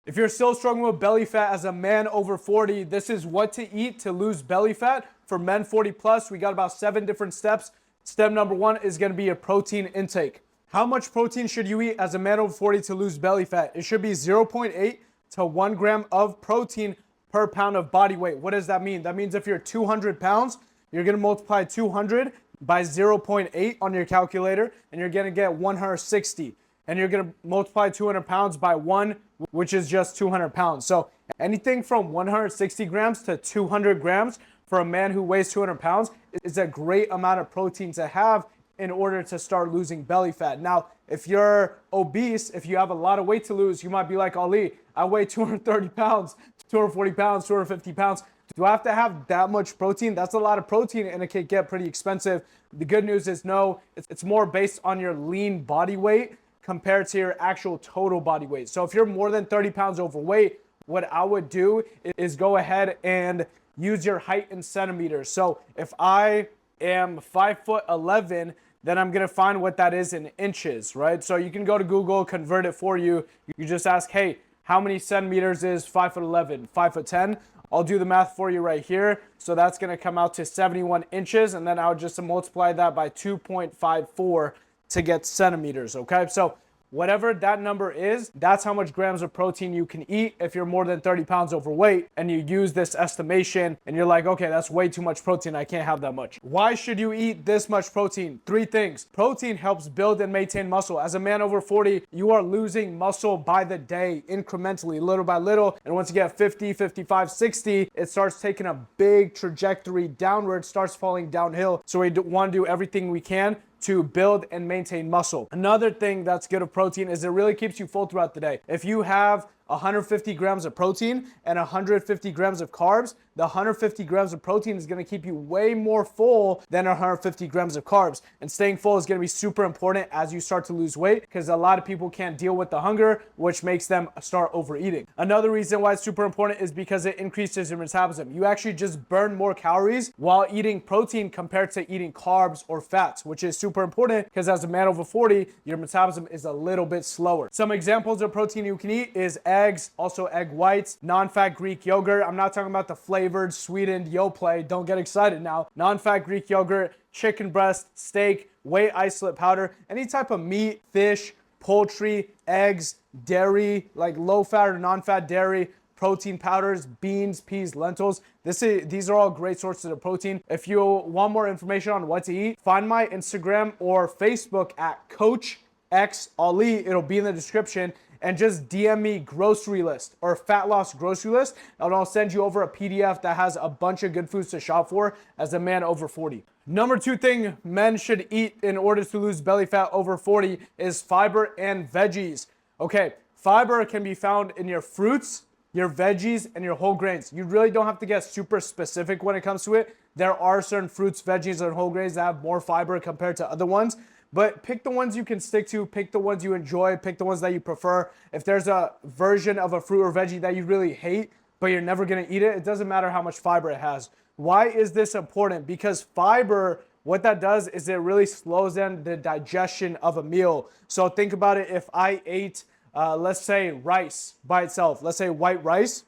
If you're still struggling with belly fat as a man over 40, this is what to eat to lose belly fat. For men 40 plus, we got about 7 different steps. Step number 1 is going to be your protein intake. How much protein should you eat as a man over 40 to lose belly fat? It should be 0.8 to 1 gram of protein per pound of body weight. What does that mean? That means if you're 200 pounds, you're going to multiply 200 by 0.8 on your calculator, and you're going to get 160. And you're going to multiply 200 pounds by 1, which is just 200 pounds. So anything from 160 grams to 200 grams for a man who weighs 200 pounds is a great amount of protein to have in order to start losing belly fat. Now, if you're obese, if you have a lot of weight to lose, you might be like, Ali, I weigh 230 pounds, 240 pounds, 250 pounds. Do I have to have that much protein? That's a lot of protein, and it can get pretty expensive. The good news is no, it's more based on your lean body weight compared to your actual total body weight. So if you're more than 30 pounds overweight, what I would do is go ahead and use your height in centimeters. So if I am 5'11", then I'm gonna find what that is in inches, right? So you can go to Google, convert it for you. You just ask, hey, how many centimeters is 5'11", 5'10"? I'll do the math for you right here. So that's gonna come out to 71 inches, and then I would just multiply that by 2.54 to get centimeters, okay? So whatever that number is, that's how much grams of protein you can eat if you're more than 30 pounds overweight and you use this estimation and you're like, okay, that's way too much protein. I can't have that much. Why should you eat this much protein? 3 things. Protein helps build and maintain muscle. As a man over 40, you are losing muscle by the day, incrementally, little by little. And once you get 50, 55, 60, it starts taking a big trajectory downward, starts falling downhill. So we want to do everything we can to build and maintain muscle. Another thing that's good of protein is it really keeps you full throughout the day. If you have 150 grams of protein and 150 grams of carbs, the 150 grams of protein is going to keep you way more full than 150 grams of carbs. And staying full is going to be super important as you start to lose weight, because a lot of people can't deal with the hunger, which makes them start overeating. Another reason why it's super important is because it increases your metabolism. You actually just burn more calories while eating protein compared to eating carbs or fats, which is super important because as a man over 40, your metabolism is a little bit slower. Some examples of protein you can eat is eggs, also egg whites, non-fat Greek yogurt. I'm not talking about the flavored, sweetened Yoplait. Don't get excited now. Non-fat Greek yogurt, chicken breast, steak, whey isolate powder, any type of meat, fish, poultry, eggs, dairy, like low-fat or non-fat dairy, protein powders, beans, peas, lentils. These are all great sources of protein. If you want more information on what to eat, find my Instagram or Facebook at Coach X Ali. It'll be in the description. And just DM me grocery list or fat loss grocery list, and I'll send you over a PDF that has a bunch of good foods to shop for as a man over 40. Number 2 thing men should eat in order to lose belly fat over 40 is fiber and veggies. Okay, fiber can be found in your fruits, your veggies, and your whole grains. You really don't have to get super specific when it comes to it. There are certain fruits, veggies, and whole grains that have more fiber compared to other ones. But pick the ones you can stick to, pick the ones you enjoy, pick the ones that you prefer. If there's a version of a fruit or veggie that you really hate, but you're never gonna eat it, it doesn't matter how much fiber it has. Why is this important? Because fiber, what that does is it really slows down the digestion of a meal. So think about it, if I ate, let's say rice by itself, let's say white rice,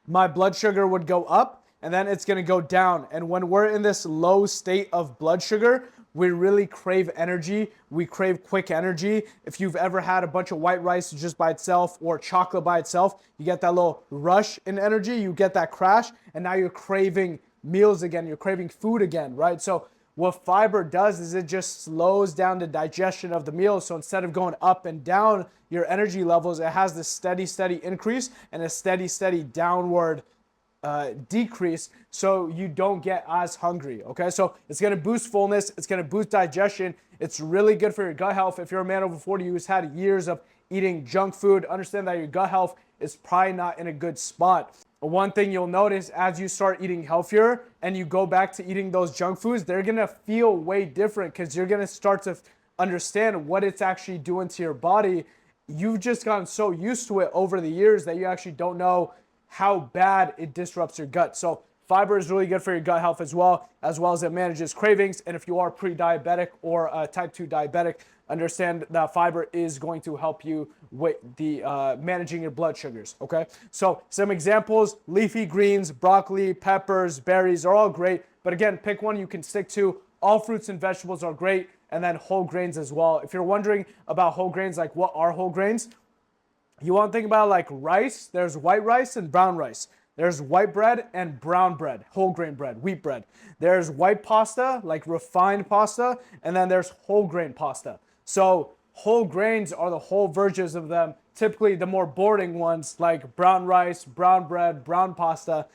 my blood sugar would go up and then it's gonna go down. And when we're in this low state of blood sugar, we really crave energy. We crave quick energy. If you've ever had a bunch of white rice just by itself or chocolate by itself, you get that little rush in energy, you get that crash, and now you're craving meals again, you're craving food again, right? So what fiber does is it just slows down the digestion of the meal. So instead of going up and down your energy levels, it has this steady increase and a steady downward decrease, so you don't get as hungry. Okay, so it's going to boost fullness, it's going to boost digestion, it's really good for your gut health. If you're a man over 40 who's had years of eating junk food, understand that your gut health is probably not in a good spot. One thing you'll notice as you start eating healthier and you go back to eating those junk foods, they're going to feel way different because you're going to start to understand what it's actually doing to your body. You've just gotten so used to it over the years that you actually don't know how bad it disrupts your gut. So fiber is really good for your gut health as well as it manages cravings. And if you are pre-diabetic or type 2 diabetic, understand that fiber is going to help you with the managing your blood sugars, okay? So some examples: leafy greens, broccoli, peppers, berries are all great. But again, pick one you can stick to. All fruits and vegetables are great, and then whole grains as well. If you're wondering about whole grains, like what are whole grains, you want to think about like rice. There's white rice and brown rice. There's white bread and brown bread, whole grain bread, wheat bread. There's white pasta, like refined pasta, and then there's whole grain pasta. So whole grains are the whole versions of them. Typically the more boring ones like brown rice, brown bread, brown pasta,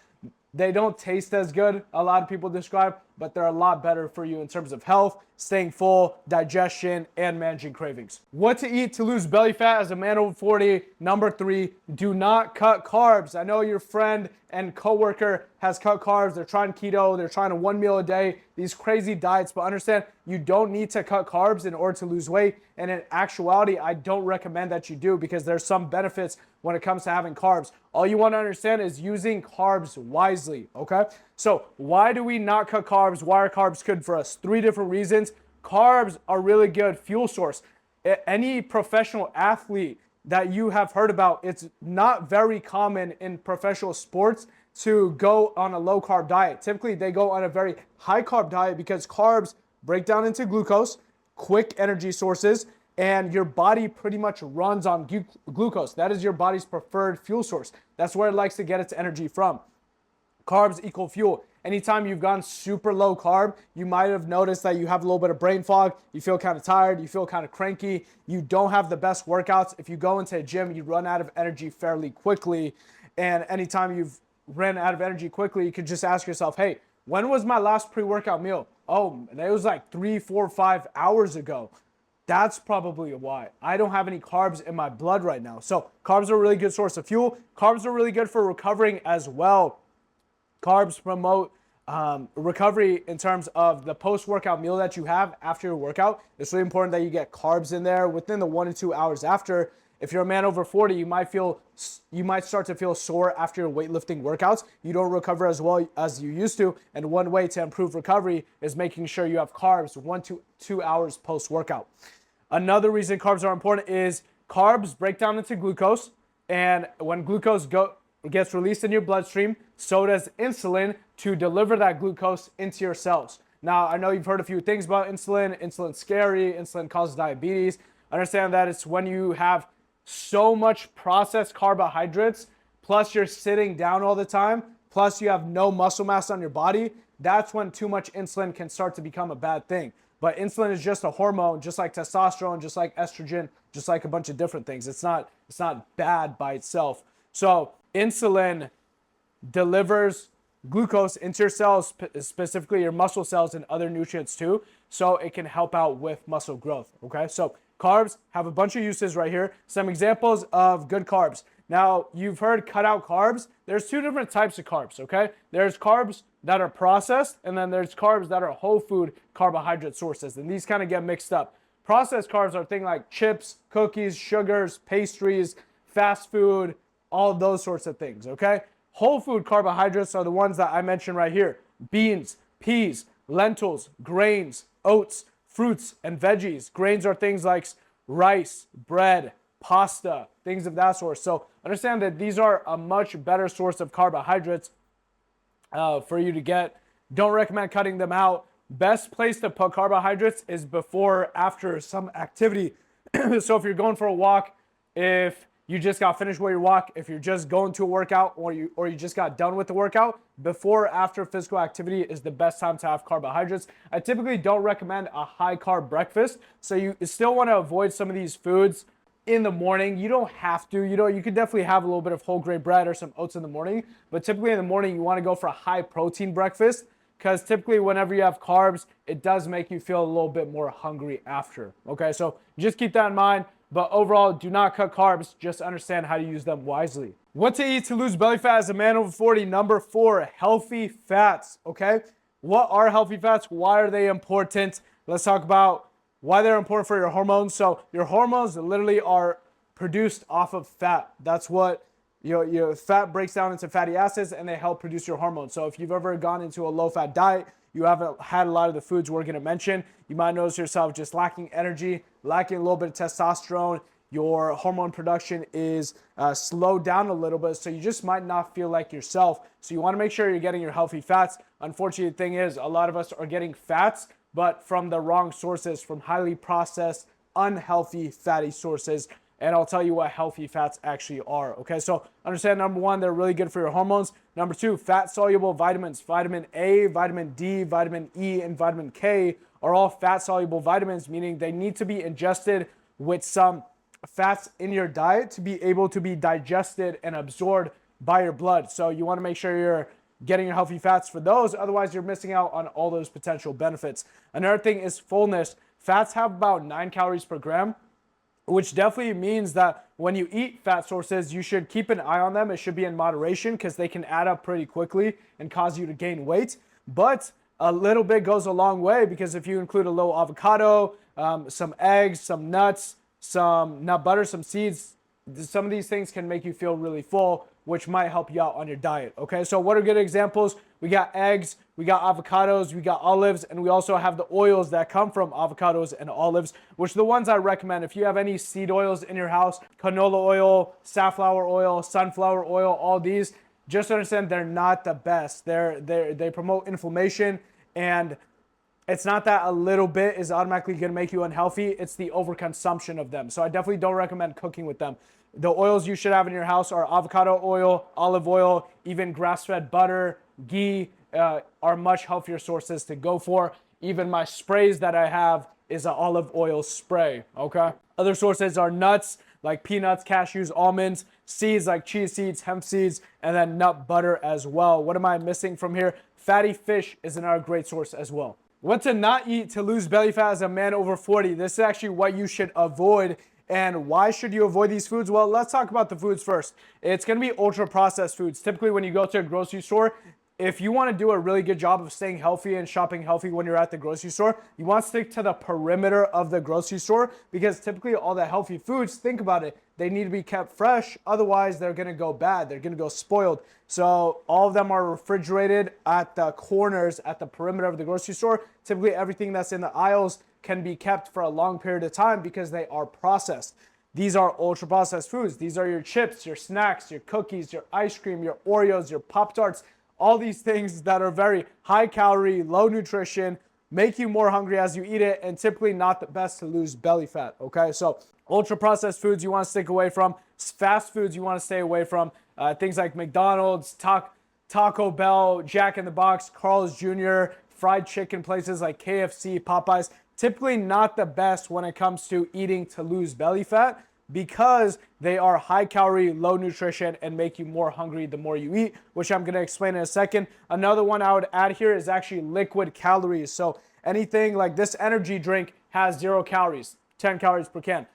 they don't taste as good, a lot of people describe, but they're a lot better for you in terms of health, staying full, digestion, and managing cravings. What to eat to lose belly fat as a man over 40. Number 3, do not cut carbs. I know your friend and coworker has cut carbs. They're trying keto. They're trying 1 meal a day, these crazy diets, but understand you don't need to cut carbs in order to lose weight. And in actuality, I don't recommend that you do because there's some benefits when it comes to having carbs. All you want to understand is using carbs wisely, okay? So why do we not cut carbs? Why are carbs good for us? 3 different reasons. Carbs are really good fuel source. Any professional athlete that you have heard about, it's not very common in professional sports to go on a low carb diet. Typically, they go on a very high carb diet because carbs break down into glucose, quick energy sources, and your body pretty much runs on glucose. That is your body's preferred fuel source. That's where it likes to get its energy from. Carbs equal fuel. Anytime you've gone super low carb, you might have noticed that you have a little bit of brain fog. You feel kind of tired. You feel kind of cranky. You don't have the best workouts. If you go into a gym, you run out of energy fairly quickly. And anytime you've ran out of energy quickly, you could just ask yourself, hey, when was my last pre-workout meal? Oh, it was like 3, 4, 5 hours ago. That's probably why. I don't have any carbs in my blood right now. So carbs are a really good source of fuel. Carbs are really good for recovering as well. Carbs promote recovery in terms of the post-workout meal that you have after your workout. It's really important that you get carbs in there within the 1 to 2 hours after. If you're a man over 40, you might start to feel sore after your weightlifting workouts. You don't recover as well as you used to. And one way to improve recovery is making sure you have carbs 1 to 2 hours post-workout. Another reason carbs are important is carbs break down into glucose. And when glucose gets released in your bloodstream, so does insulin to deliver that glucose into your cells. Now, I know you've heard a few things about insulin. Insulin's scary. Insulin causes diabetes. Understand that it's when you have so much processed carbohydrates, plus you're sitting down all the time, plus you have no muscle mass on your body, that's when too much insulin can start to become a bad thing. But insulin is just a hormone, just like testosterone, just like estrogen, just like a bunch of different things. It's not bad by itself. So insulin delivers glucose into your cells, specifically your muscle cells and other nutrients too, so it can help out with muscle growth, okay? So carbs have a bunch of uses right here. Some examples of good carbs. Now, you've heard cut out carbs. There's 2 different types of carbs, okay? There's carbs that are processed, and then there's carbs that are whole food carbohydrate sources, and these kind of get mixed up. Processed carbs are things like chips, cookies, sugars, pastries, fast food, all of those sorts of things, okay? Whole food carbohydrates are the ones that I mentioned right here. Beans, peas, lentils, grains, oats, fruits, and veggies. Grains are things like rice, bread, pasta, things of that sort. So understand that these are a much better source of carbohydrates for you to get. Don't recommend cutting them out. Best place to put carbohydrates is before or after some activity. So if you're going for a walk, if you just got finished with your walk, if you're just going to a workout or you just got done with the workout, before or after physical activity is the best time to have carbohydrates. I typically don't recommend a high carb breakfast. So you still want to avoid some of these foods in the morning. You don't have to, you could definitely have a little bit of whole grain bread or some oats in the morning, but typically in the morning you want to go for a high protein breakfast because typically whenever you have carbs, it does make you feel a little bit more hungry after. Okay, so just keep that in mind. But overall, do not cut carbs. Just understand how to use them wisely. What to eat to lose belly fat as a man over 40. Number 4, healthy fats. Okay, what are healthy fats? Why are they important? Let's talk about why they're important for your hormones. So your hormones literally are produced off of fat. That's what your fat breaks down into fatty acids and they help produce your hormones. So if you've ever gone into a low-fat diet, you haven't had a lot of the foods we're going to mention, you might notice yourself just lacking energy, lacking a little bit of testosterone. Your hormone production is slowed down a little bit, so you just might not feel like yourself. So you want to make sure you're getting your healthy fats. Unfortunately, the thing is, a lot of us are getting fats, but from the wrong sources, from highly processed, unhealthy fatty sources. And I'll tell you what healthy fats actually are. Okay, so understand, number one, they're really good for your hormones. Number two, fat soluble vitamins. Vitamin A, vitamin D, vitamin E, and vitamin K are all fat soluble vitamins, meaning they need to be ingested with some fats in your diet to be able to be digested and absorbed by your blood. So you want to make sure you're getting your healthy fats for those. Otherwise, you're missing out on all those potential benefits. Another thing is fullness. Fats have about 9 calories per gram, which definitely means that when you eat fat sources, you should keep an eye on them. It should be in moderation because they can add up pretty quickly and cause you to gain weight. But a little bit goes a long way, because if you include a little avocado, some eggs, some nuts, some nut butter, some seeds, some of these things can make you feel really full, which might help you out on your diet. Okay, so what are good examples? We got eggs, we got avocados, we got olives, and we also have the oils that come from avocados and olives, which are the ones I recommend. If you have any seed oils in your house, canola oil, safflower oil, sunflower oil, all these, just understand they're not the best. They promote inflammation, and it's not that a little bit is automatically going to make you unhealthy. It's the overconsumption of them. So I definitely don't recommend cooking with them. The oils you should have in your house are avocado oil, olive oil, even grass-fed butter, ghee are much healthier sources to go for. Even my sprays that I have is an olive oil spray, okay? Other sources are nuts like peanuts, cashews, almonds, seeds like chia seeds, hemp seeds, and then nut butter as well. What am I missing from here? Fatty fish is another great source as well. What to not eat to lose belly fat as a man over 40. This is actually what you should avoid. And why should you avoid these foods? Well, let's talk about the foods first. It's going to be ultra processed foods. Typically, when you go to a grocery store, if you want to do a really good job of staying healthy and shopping healthy when you're at the grocery store, you want to stick to the perimeter of the grocery store, because typically all the healthy foods, think about it, they need to be kept fresh. Otherwise, they're going to go bad. They're going to go spoiled. So all of them are refrigerated at the corners, at the perimeter of the grocery store. Typically, everything that's in the aisles can be kept for a long period of time because they are processed. These are ultra processed foods. These are your chips, your snacks, your cookies, your ice cream, your Oreos, your Pop-Tarts, all these things that are very high calorie, low nutrition, make you more hungry as you eat it, and typically not the best to lose belly fat, okay? So ultra processed foods you want to stick away from. Fast foods you want to stay away from. Things like McDonald's, Taco Bell, Jack in the Box, Carl's Jr., fried chicken places like KFC, Popeyes. Typically not the best when it comes to eating to lose belly fat, because they are high calorie, low nutrition, and make you more hungry the more you eat, which I'm going to explain in a second. Another one I would add here is actually liquid calories. So anything like this energy drink has 0 calories, 10 calories per can,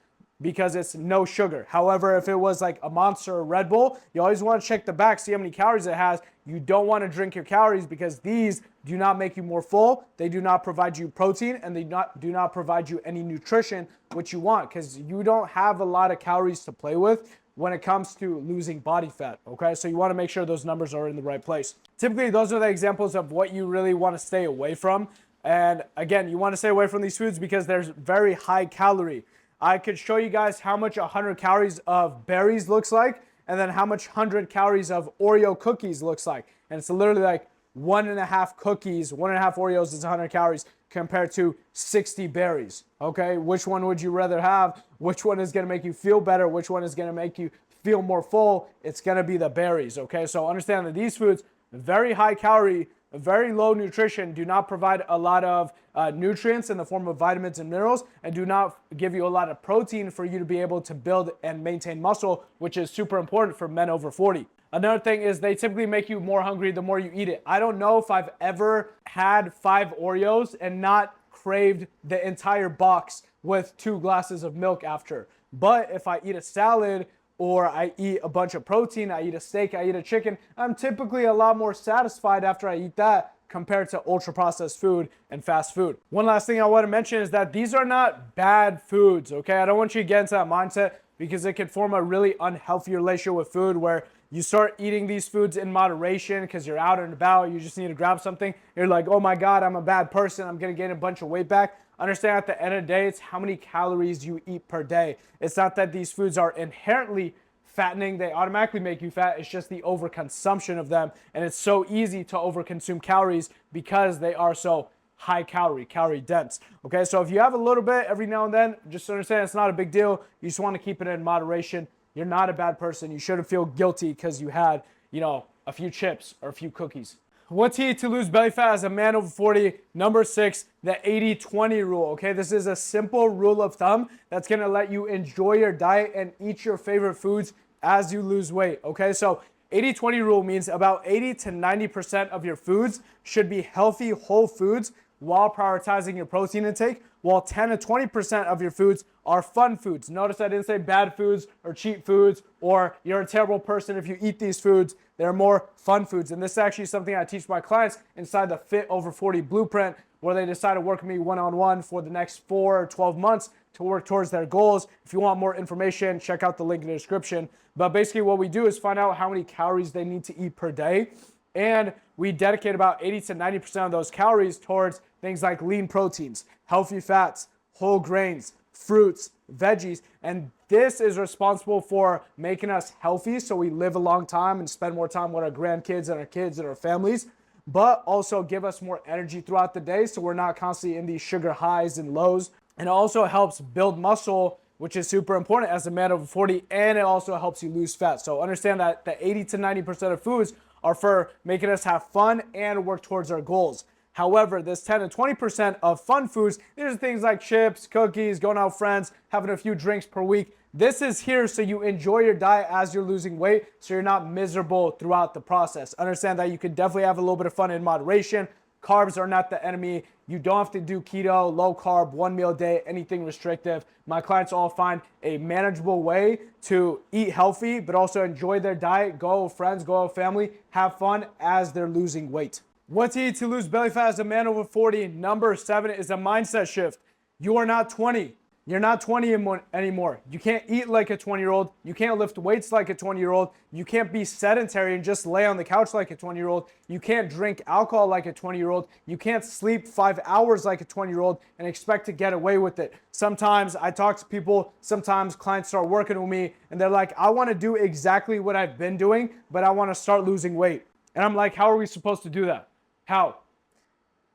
because it's no sugar. However, if it was like a Monster or Red Bull, you always want to check the back, see how many calories it has. You don't want to drink your calories, because these do not make you more full. They do not provide you protein, and they do not provide you any nutrition, which you want, because you don't have a lot of calories to play with when it comes to losing body fat, okay? So you want to make sure those numbers are in the right place. Typically, those are the examples of what you really want to stay away from. And again, you want to stay away from these foods because they're very high calorie. I could show you guys how much 100 calories of berries looks like, and then how much 100 calories of Oreo cookies looks like. And it's literally like 1.5 cookies, 1.5 Oreos is 100 calories compared to 60 berries, okay? Which one would you rather have? Which one is going to make you feel better? Which one is going to make you feel more full? It's going to be the berries, okay? So understand that these foods, very high calorie, very low nutrition, do not provide a lot of nutrients in the form of vitamins and minerals, and do not give you a lot of protein for you to be able to build and maintain muscle, which is super important for men over 40. Another thing is they typically make you more hungry the more you eat it. I don't know if I've ever had 5 Oreos and not craved the entire box with 2 glasses of milk after. But if I eat a salad, or I eat a bunch of protein, I eat a steak, I eat a chicken, I'm typically a lot more satisfied after I eat that compared to ultra processed food and fast food. One last thing I want to mention is that these are not bad foods, okay? I don't want you to get into that mindset, because it can form a really unhealthy relationship with food where You start eating these foods in moderation because you're out and about, you just need to grab something. You're like, oh my God, I'm a bad person, I'm gonna gain a bunch of weight back. Understand at the end of the day, it's how many calories you eat per day. It's not that these foods are inherently fattening, they automatically make you fat. It's just the overconsumption of them. And it's so easy to overconsume calories because they are so high calorie, calorie dense. Okay, so if you have a little bit every now and then, just understand it's not a big deal. You just want to keep it in moderation. You're not a bad person. You shouldn't feel guilty because you had, a few chips or a few cookies. What to eat to lose belly fat as a man over 40? Number 6, the 80-20 rule. Okay, this is a simple rule of thumb that's gonna let you enjoy your diet and eat your favorite foods as you lose weight. Okay, so 80-20 rule means about 80 to 90% of your foods should be healthy whole foods while prioritizing your protein intake, while 10 to 20% of your foods are fun foods. Notice I didn't say bad foods or cheap foods or you're a terrible person if you eat these foods. They're more fun foods. And this is actually something I teach my clients inside the Fit Over 40 blueprint, where they decide to work with me one-on-one for the next 4 or 12 months to work towards their goals. If you want more information, check out the link in the description. But basically what we do is find out how many calories they need to eat per day. And we dedicate about 80 to 90% of those calories towards things like lean proteins, healthy fats, whole grains, fruits, veggies. And this is responsible for making us healthy so we live a long time and spend more time with our grandkids and our kids and our families, but also give us more energy throughout the day so we're not constantly in these sugar highs and lows. And it also helps build muscle, which is super important as a man over 40, and it also helps you lose fat. So understand that the 80 to 90% of foods are for making us have fun and work towards our goals. However, this 10 to 20% of fun foods, these are things like chips, cookies, going out with friends, having a few drinks per week. This is here so you enjoy your diet as you're losing weight, so you're not miserable throughout the process. Understand that you can definitely have a little bit of fun in moderation. Carbs are not the enemy. You don't have to do keto, low carb, 1 meal a day, anything restrictive. My clients all find a manageable way to eat healthy, but also enjoy their diet, go with friends, go with family, have fun as they're losing weight. What to eat to lose belly fat as a man over 40? Number 7 is a mindset shift. You are not 20. You're not 20 anymore. You can't eat like a 20-year-old. You can't lift weights like a 20-year-old. You can't be sedentary and just lay on the couch like a 20-year-old. You can't drink alcohol like a 20-year-old. You can't sleep 5 hours like a 20-year-old and expect to get away with it. Sometimes I talk to people, sometimes clients start working with me and they're like, I want to do exactly what I've been doing, but I want to start losing weight. And I'm like, how are we supposed to do that? How?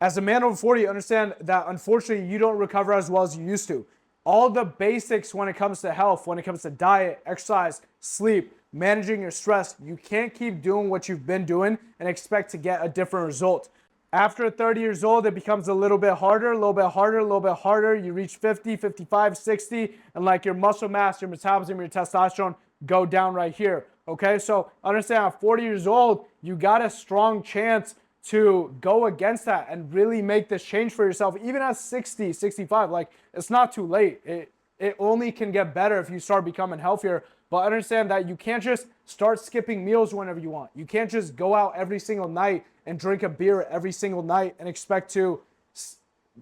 As a man over 40, understand that unfortunately you don't recover as well as you used to. All the basics when it comes to health, when it comes to diet, exercise, sleep, managing your stress, you can't keep doing what you've been doing and expect to get a different result. After 30 years old, it becomes a little bit harder, a little bit harder, a little bit harder. You reach 50, 55, 60, and like your muscle mass, your metabolism, your testosterone go down right here. Okay, so understand at 40 years old, you got a strong chance to go against that and really make this change for yourself. Even at 60, 65, like it's not too late. It only can get better if you start becoming healthier. But understand that you can't just start skipping meals whenever you want. You can't just go out every single night and drink a beer every single night and expect to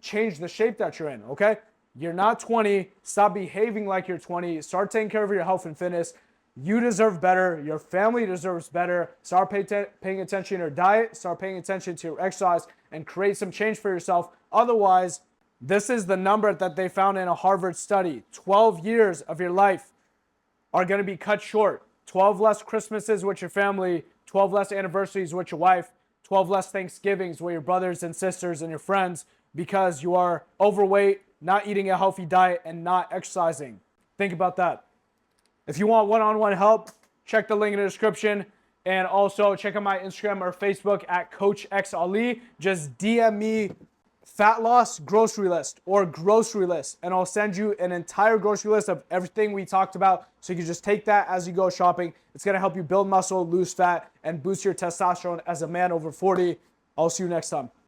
change the shape that you're in, okay? You're not 20. Stop behaving like you're 20. Start taking care of your health and fitness. You deserve better. Your family deserves better. Start paying attention to your diet. Start paying attention to your exercise and create some change for yourself. Otherwise, this is the number that they found in a Harvard study. 12 years of your life are going to be cut short. 12 less Christmases with your family, 12 less anniversaries with your wife, 12 less Thanksgivings with your brothers and sisters and your friends because you are overweight, not eating a healthy diet, and not exercising. Think about that. If you want one-on-one help, check the link in the description. And also check out my Instagram or Facebook at Coach X Ali. Just DM me fat loss grocery list or grocery list, and I'll send you an entire grocery list of everything we talked about. So you can just take that as you go shopping. It's going to help you build muscle, lose fat, and boost your testosterone as a man over 40. I'll see you next time.